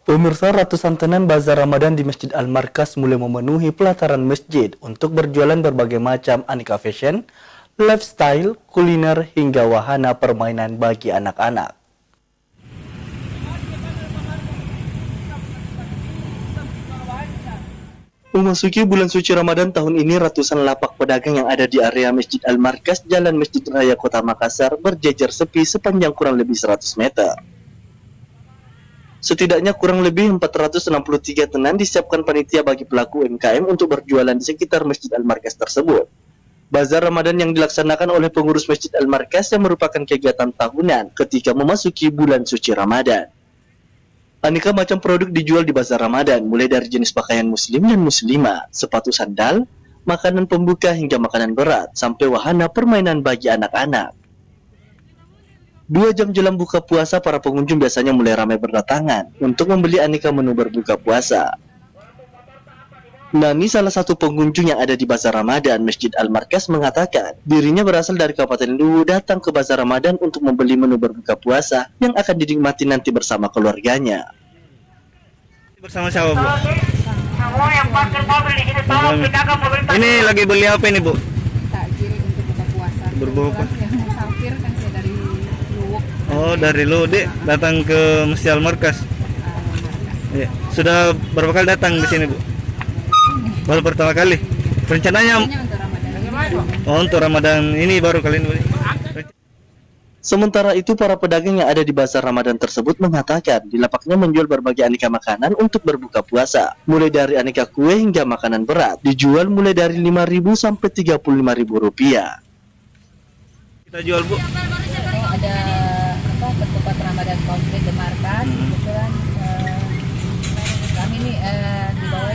Pemirsa, ratusan tenan bazar Ramadan di Masjid Al-Markas mulai memenuhi pelataran masjid untuk berjualan berbagai macam aneka fashion, lifestyle, kuliner, hingga wahana permainan bagi anak-anak. Memasuki bulan suci Ramadan tahun ini, ratusan lapak pedagang yang ada di area Masjid Al-Markas, Jalan Masjid Raya Kota Makassar berjejer sepi sepanjang kurang lebih 100 meter. Setidaknya kurang lebih 463 tenan disiapkan panitia bagi pelaku UMKM untuk berjualan di sekitar Masjid Al-Markas tersebut. Bazar Ramadan yang dilaksanakan oleh pengurus Masjid Al-Markas yang merupakan kegiatan tahunan ketika memasuki bulan suci Ramadan. Aneka macam produk dijual di Bazar Ramadan, mulai dari jenis pakaian muslim dan muslimah, sepatu sandal, makanan pembuka hingga makanan berat, sampai wahana permainan bagi anak-anak. 2 jam jelang buka puasa, para pengunjung biasanya mulai ramai berdatangan untuk membeli aneka menu berbuka puasa. Nani, salah satu pengunjung yang ada di Bazar Ramadan Masjid Al-Markas, mengatakan dirinya berasal dari Kabupaten Luwu, datang ke Bazar Ramadan untuk membeli menu berbuka puasa yang akan dinikmati nanti bersama keluarganya. Bersama siapa, Bu? Ini lagi beli apa ini, Bu? Takjil untuk buka puasa. Berbuka. Yang musafir kan saya dari Luwuk. Oh, dari Luwu, Dek, datang ke Masjid Al-Markas. Ya. Sudah berapa kali datang di sini, Bu? Baru pertama kali. Rencananya Untuk Ramadan. untuk Ramadan ini baru kali ini. Sementara itu, para pedagang yang ada di Bazar Ramadan tersebut mengatakan di lapaknya menjual berbagai aneka makanan untuk berbuka puasa, mulai dari aneka kue hingga makanan berat, dijual mulai dari 5.000 sampai 35.000 rupiah. Kita jual, Bu. Ada ketupat Ramadan komplit di Markas. Kebetulan kami nih di bawah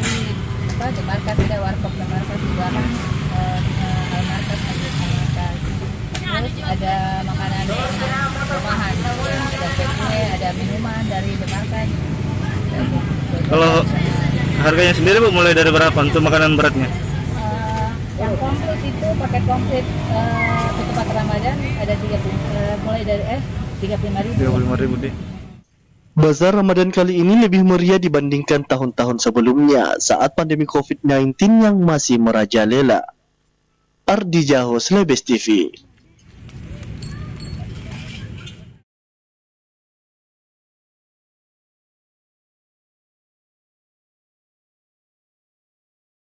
di Markas ada warkop di Markas di belakang Al-Markas Al-Markas. Terus ada makanan rumahan, ada kue, ada minuman dari The Markas. Kalau harganya sendiri, Bu, mulai dari berapa untuk makanan beratnya? Yang komplit itu paket komplit ketupat Ramadan ada 30 mulai dari 35.000. 35.000, Dek. Bazar Ramadan kali ini lebih meriah dibandingkan tahun-tahun sebelumnya saat pandemi COVID-19 yang masih merajalela. Ardi Jaho, Slebes TV.